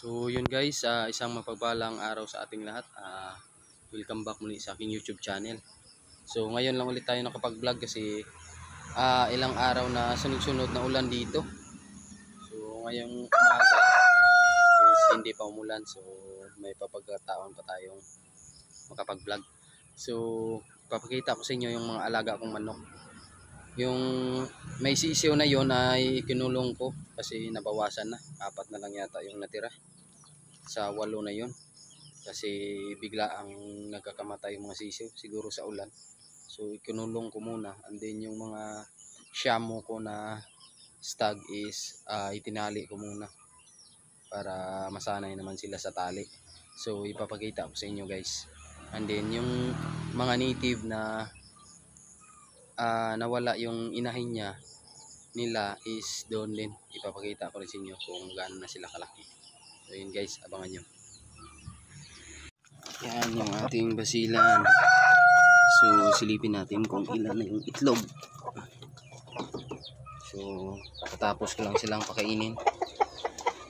So yun guys, isang mapagpalang araw sa ating lahat. Welcome back muli sa aking YouTube channel. So ngayon lang ulit tayo nakapag-vlog kasi ilang araw na sunod-sunod na ulan dito. So ngayong umaga is hindi pa umulan, so may papagkataon pa tayong makapag-vlog. So papakita ko sa inyo yung mga alaga kong manok. Yung may sisiw na yon ay kinulong ko kasi nabawasan na, 4 na lang yata yung natira sa 8 na yon kasi bigla ang nagkakamatay yung mga sisiw siguro sa ulan. So kinulong ko muna, and then yung mga shamo ko na stag is itinali ko muna para masanay naman sila sa tali. So ipapakita ko sa inyo guys. And then yung mga native na nawala yung inahin niya nila is doon din, ipapakita ko rin sa inyo kung gaano na sila kalaki. So yun guys, abangan nyo. Yan yung ating basilan. So silipin natin kung ilan na yung itlog. So tapos ko lang silang pakainin.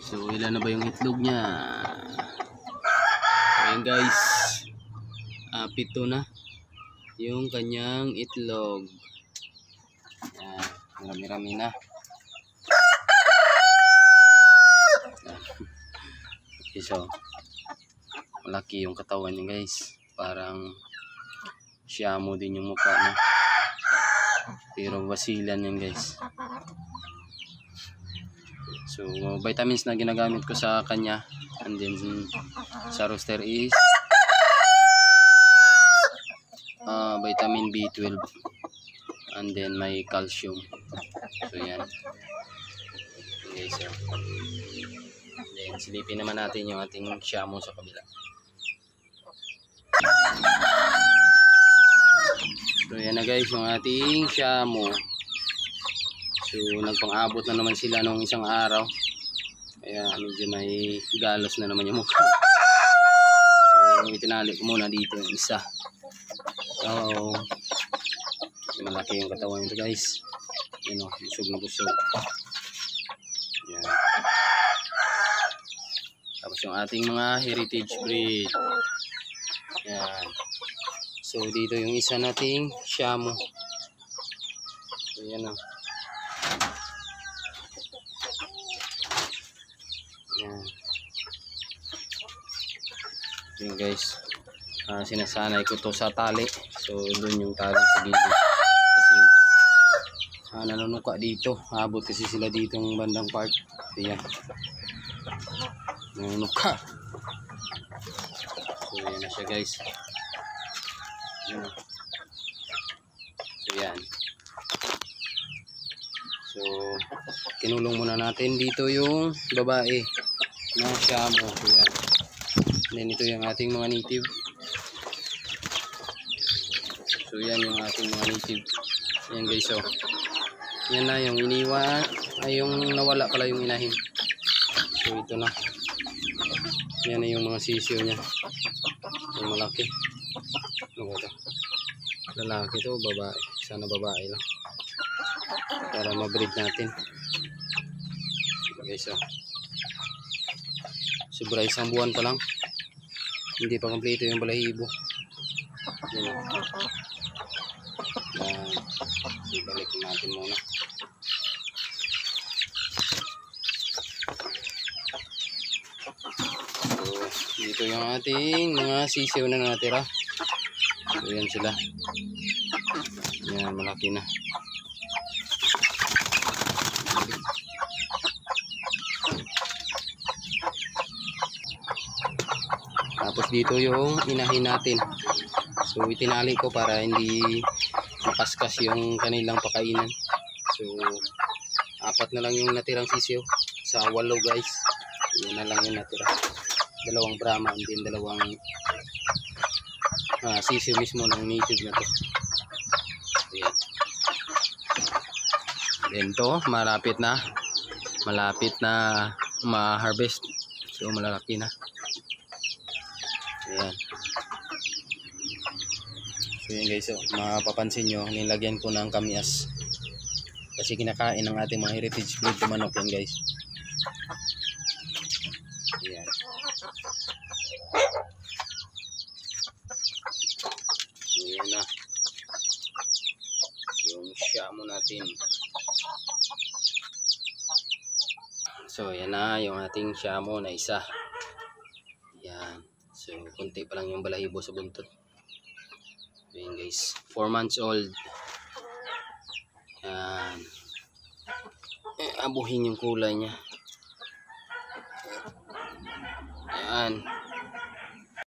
So ilan na ba yung itlog niya? Ayan guys, 7 na yung kanyang itlog. Yan, marami-rami na. Okay, so malaki yung katawan niya guys, parang siyamo din yung mukha niya, pero basilan yan guys. So vitamins na ginagamit ko sa kanya, and then sa rooster is vitamin B12, and then may calcium. So yan okay, so then silipin naman natin yung ating shamo sa kabila. So yan na guys yung ating shamo. So nagpang-abot na naman sila nung isang araw, kaya medyo may galos na naman yung mukha. So itinali ko muna dito yung isa. So malaki yung katawan nito guys. Yan o, busog na busog. Yan. Tapos yung ating mga heritage breed. Yan. So dito yung isa nating shamo. So yan o. Yan. Yan guys. Sinasanay ko to sa tali. So doon yung tali sa gilid. Kasi nanunuka dito. Abot kasi sila dito ng bandang part. Ayan. Nanunuka. So yan na siya guys. Yan. So yan. So kinulong muna natin dito yung babae na shamo. So yan. And then ito yung ating mga native. So yan yung ating mga native. Yan guys, so yan na yung iniwan, ay yung nawala pala yung inahin. So ito na. Yan na yung mga sisiyo niya. Yung malaki. Ano ba ito? Lalaki to, babae. Sana babae lang, para ma-breed natin. Okay, so sobra isang buwan pa lang, hindi pa kompleto yung balahibo. Yan. Ibalik natin muna. So dito yung ating mga sisiw na natira. So yan sila. Yan, malaki na. Tapos dito yung inahin natin. So itinali ko para hindi makaskas yung kanilang pakainan. So 4 na lang yung natirang sisiw sa 8 guys. Yun na lang yung natira. 2 Brahma and then 2 sisiw mismo ng native na to. Ayan. Then to malapit na ma-harvest. So malalaki na. Ayan. So yun guys, so, mapapansin nyo, nilagyan ko ng kamias kasi kinakain ng ating mga heritage breed manok yan guys. Ayan. Ayan na. Yung shamo natin. So, yan na yung ating shamo na isa. Yan. So, konti pa lang yung balahibo sa buntot. Ayan guys. 4 months old. Yan. Abuhin yung kulay niya. Yan.